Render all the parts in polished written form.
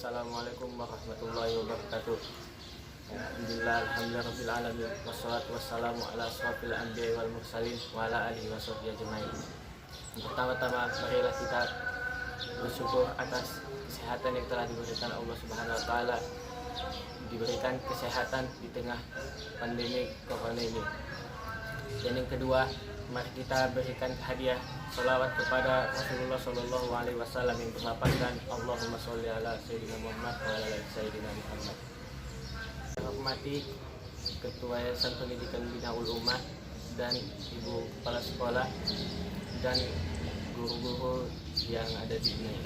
Assalamualaikum warahmatullahi wabarakatuh. Alhamdulillahirabbil wassalatu wassalamu ala asrofil anbiya'i wal mursalin wa ala alihi washabbihi ajmain. Pertama-tama marilah kita bersyukur atas kesehatan yang telah diberikan Allah Subhanahu wa taala, diberikan kesehatan di tengah pandemi corona ini. Dan yang kedua, mari kita berikan hadiah salawat kepada Rasulullah Shallallahu Alaihi Wasallam yang berlapaskan Allahumma sholli ala Sayyidina Muhammad wa ala Sayyidina Muhammad. Saya hormati Ketua Yayasan Pendidikan Binaul Ummah dan Ibu Kepala Sekolah dan guru-guru yang ada di sini.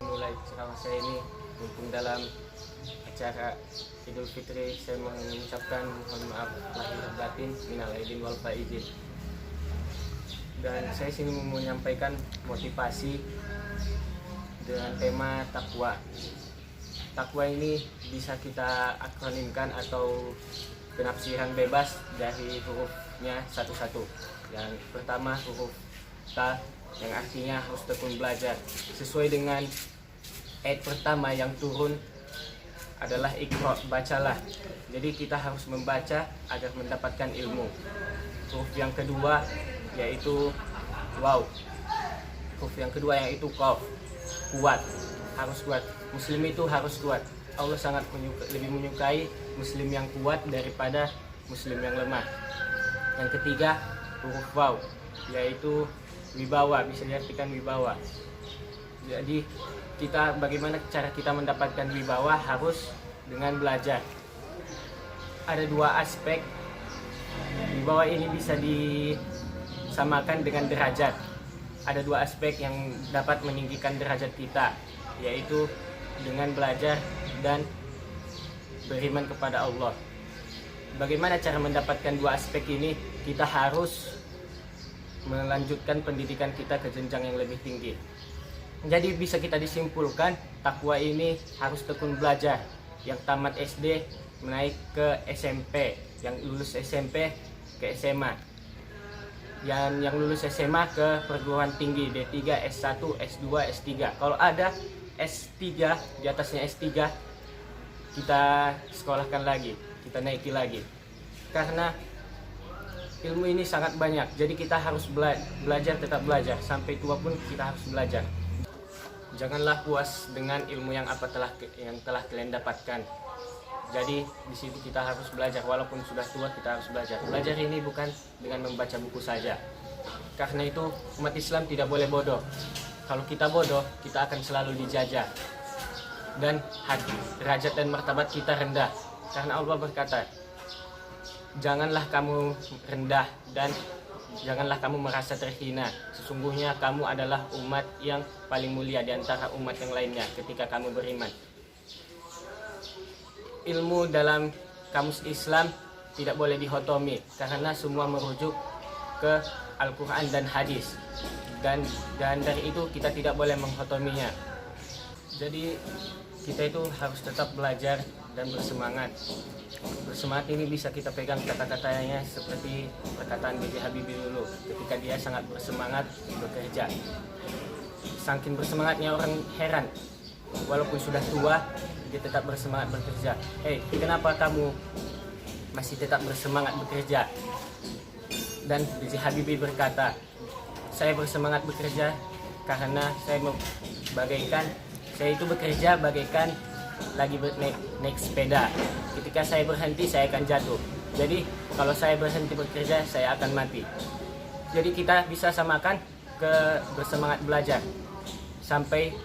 Mulai ceramah saya ini mumpung dalam acara Idul Fitri, saya mengucapkan mohon maaf lahir batin, minal aidin wal faizin. Dan saya sini menyampaikan motivasi dengan tema takwa. Takwa ini bisa kita akronimkan atau penafsiran bebas dari hurufnya satu-satu. Yang pertama huruf ta yang artinya harus tekun belajar. Sesuai dengan ayat pertama yang turun adalah iqra, bacalah. Jadi kita harus membaca agar mendapatkan ilmu. Huruf yang kedua yaitu waw. Huruf yang kedua yaitu qaf, kuat, harus kuat. Muslim itu harus kuat. Allah sangat lebih menyukai muslim yang kuat daripada muslim yang lemah. Yang ketiga huruf waw yaitu wibawa, bisa diartikan wibawa. Jadi kita bagaimana cara kita mendapatkan wibawa harus dengan belajar. Ada dua aspek. Wibawa ini bisa disamakan dengan derajat. Ada dua aspek yang dapat meninggikan derajat kita, yaitu dengan belajar dan beriman kepada Allah. Bagaimana cara mendapatkan dua aspek ini? Kita harus melanjutkan pendidikan kita ke jenjang yang lebih tinggi. Jadi bisa kita disimpulkan takwa ini harus tekun belajar. Yang tamat SD menaik ke SMP, yang lulus SMP ke SMA, yang lulus SMA ke perguruan tinggi D3, S1, S2, S3. Kalau ada S3, di atasnya S3 kita sekolahkan lagi, kita naiki lagi. Karena ilmu ini sangat banyak, jadi kita harus belajar, tetap belajar. Sampai tua pun kita harus belajar. Janganlah puas dengan ilmu yang telah kalian dapatkan. Jadi di situ kita harus belajar, walaupun sudah tua kita harus belajar. Belajar ini bukan dengan membaca buku saja. Karena itu umat Islam tidak boleh bodoh. Kalau kita bodoh, kita akan selalu dijajah. Dan derajat dan martabat kita rendah. Karena Allah berkata, janganlah kamu rendah dan janganlah kamu merasa terhina. Sesungguhnya kamu adalah umat yang paling mulia di antara umat yang lainnya ketika kamu beriman. Ilmu dalam kamus Islam tidak boleh dihotomi karena semua merujuk ke Al-Quran dan hadis. Dan dari itu kita tidak boleh menghotominya. Jadi kita itu harus tetap belajar dan bersemangat. Bersemangat ini bisa kita pegang kata-katanya seperti perkataan B.J. Habibie dulu ketika dia sangat bersemangat bekerja. Saking bersemangatnya orang heran, walaupun sudah tua dia tetap bersemangat bekerja. Kenapa kamu masih tetap bersemangat bekerja? Dan B.J. Habibie berkata, saya bersemangat bekerja karena saya itu bekerja bagaikan lagi naik sepeda. Ketika saya berhenti, saya akan jatuh. Jadi kalau saya berhenti bekerja, saya akan mati. Jadi kita bisa samakan ke bersemangat belajar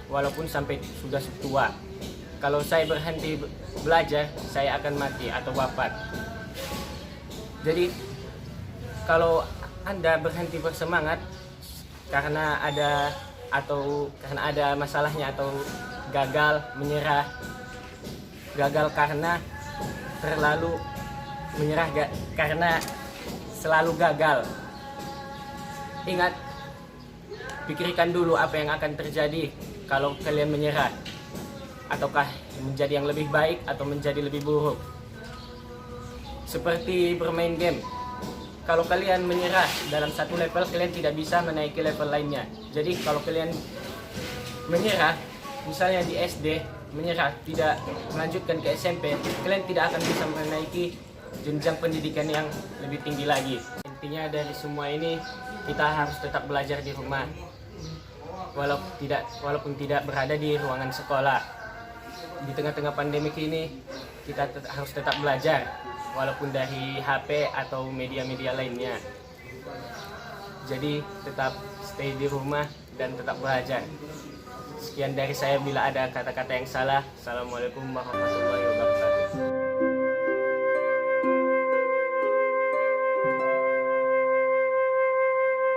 walaupun sampai sudah tua. Kalau saya berhenti belajar, saya akan mati atau wafat. Jadi kalau Anda berhenti bersemangat karena ada masalahnya atau gagal, menyerah, gagal karena terlalu menyerah karena selalu gagal. Ingat, pikirkan dulu apa yang akan terjadi kalau kalian menyerah. Ataukah menjadi yang lebih baik atau menjadi lebih buruk. Seperti bermain game. Kalau kalian menyerah dalam satu level, kalian tidak bisa menaiki level lainnya. Jadi kalau kalian menyerah, misalnya di SD, menyerah, tidak melanjutkan ke SMP, kalian tidak akan bisa menaiki jenjang pendidikan yang lebih tinggi lagi. Intinya dari semua ini, kita harus tetap belajar di rumah, walaupun tidak berada di ruangan sekolah. Di tengah-tengah pandemik ini, kita harus tetap belajar, walaupun dari HP atau media-media lainnya. Jadi tetap stay di rumah dan tetap belajar. Sekian dari saya, bila ada kata-kata yang salah. Assalamualaikum warahmatullahi wabarakatuh.